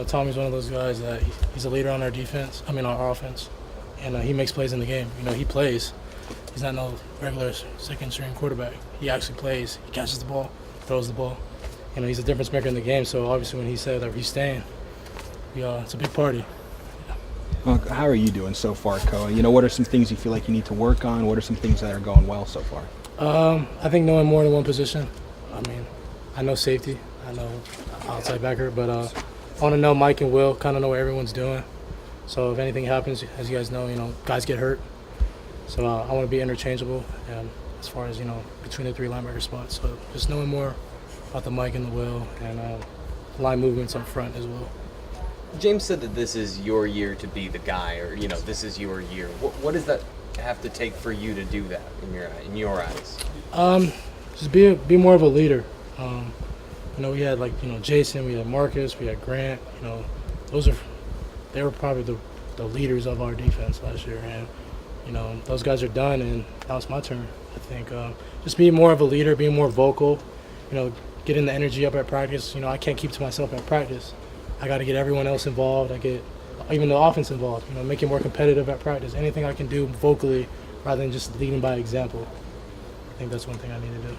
Tommy's one of those guys that he's a leader on our offense, and he makes plays in the game. He plays. He's not no regular second-string quarterback. He actually plays. He catches the ball, throws the ball. He's a difference maker in the game. So obviously, when he said that he's staying, it's a big party. Well, how are you doing so far, Koa? What are some things you feel like you need to work on? What are some things that are going well so far? I think knowing more than one position. I know safety. I know outside backer, but I want to know Mike and Will, kind of know what everyone's doing. So if anything happens, as you guys know, guys get hurt. So I want to be interchangeable, and as far as between the 3 linebacker spots. So just knowing more about the Mike and the Will, and line movements up front as well. James said that this is your year to be the guy, or this is your year. What does that have to take for you to do that in your eyes? Just be more of a leader. We had Jason, we had Marcus, we had Grant. They were probably the leaders of our defense last year, and those guys are done, and now it's my turn. I think just being more of a leader, being more vocal. Getting the energy up at practice. I can't keep to myself at practice. I got to get everyone else involved. I get even the offense involved. Make it more competitive at practice. Anything I can do vocally rather than just leading by example. I think that's one thing I need to do.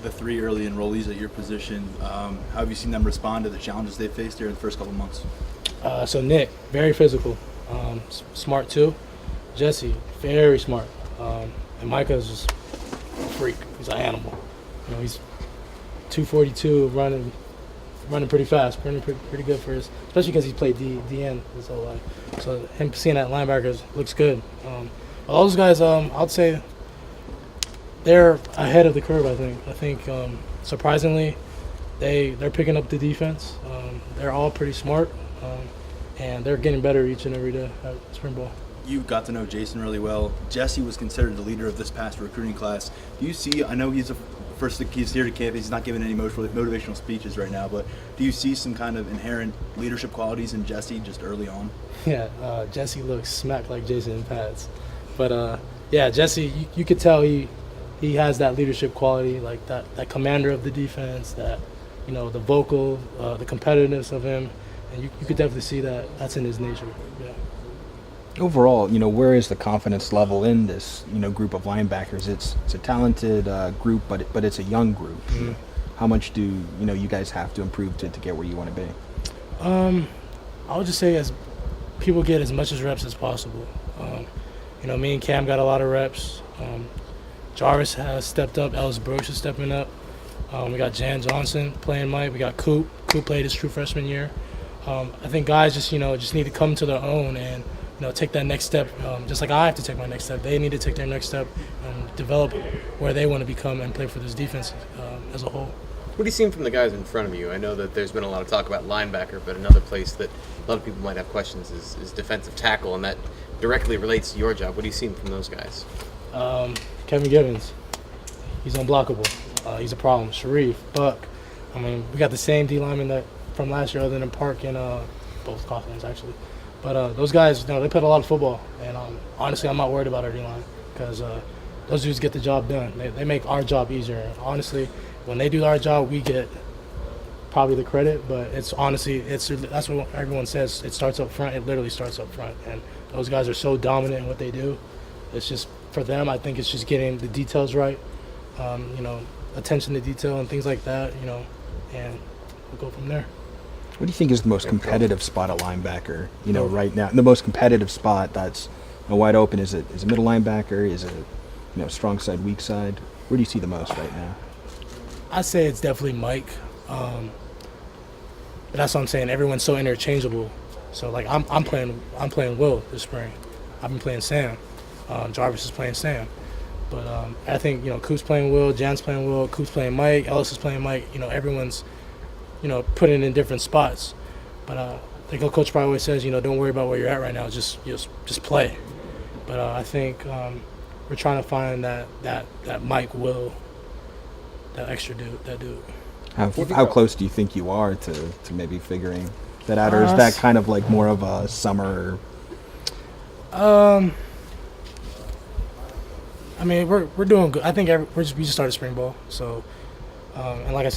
The 3 early enrollees at your position, how have you seen them respond to the challenges they faced here in the first couple months? So Nick, very physical, smart too. Jesse, very smart, and Micah's just a freak. He's an animal. He's 242, running pretty fast, pretty good for his, especially because he played DN his whole life. So him seeing that linebackers looks good. All those guys, I'd say they're ahead of the curve. I think surprisingly, they're picking up the defense. They're all pretty smart, and they're getting better each and every day at spring ball. You got to know Jason really well. Jesse was considered the leader of this past recruiting class. Do you see? I know he's here to campus. He's not giving any motivational speeches right now, but do you see some kind of inherent leadership qualities in Jesse just early on? Yeah, Jesse looks smack like Jason in pads. But, Jesse, you could tell he has that leadership quality, like that commander of the defense, that, the vocal, the competitiveness of him. And you could definitely see that's in his nature. Yeah. Overall, where is the confidence level in this, group of linebackers? It's a talented group, but it's a young group. Mm-hmm. How much do you guys have to improve to get where you want to be? I would just say as people get as much as reps as possible. Me and Cam got a lot of reps. Jarvis has stepped up. Ellis Brooks is stepping up. We got Jan Johnson playing Mike. We got Coop. Coop played his true freshman year. I think guys just need to come to their own and take that next step. Just like I have to take my next step, they need to take their next step and develop where they want to become and play for this defense as a whole. What are you seeing from the guys in front of you? I know that there's been a lot of talk about linebacker, but another place that a lot of people might have questions is defensive tackle, and that directly relates to your job. What are you seeing from those guys? Kevin Givens, he's unblockable. He's a problem. Sharif, Buck. We got the same D lineman from last year, other than Park and both Coughlins actually. But those guys, they played a lot of football, and honestly, I'm not worried about our D-line because those dudes get the job done. They make our job easier. And honestly, when they do our job, we get probably the credit, but that's what everyone says. It starts up front. It literally starts up front, and those guys are so dominant in what they do. It's just for them. I think it's just getting the details right, attention to detail and things like that, and we'll go from there. What do you think is the most competitive spot at linebacker, right now? The most competitive spot that's wide open, is it middle linebacker? Is it, strong side, weak side? Where do you see the most right now? I'd say it's definitely Mike. But that's what I'm saying. Everyone's so interchangeable. So like I'm playing Will this spring. I've been playing Sam. Jarvis is playing Sam. But I think Coop's playing Will, Jan's playing Will, Coop's playing Mike, Ellis is playing Mike. Everyone's putting in different spots. But I think Coach probably always says, don't worry about where you're at right now. Just play. But I think we're trying to find that Mike Will, that extra dude, that dude. How close do you think you are to maybe figuring that out, or is that kind of like more of a summer? We're doing good. I think we just started spring ball, so and like I said.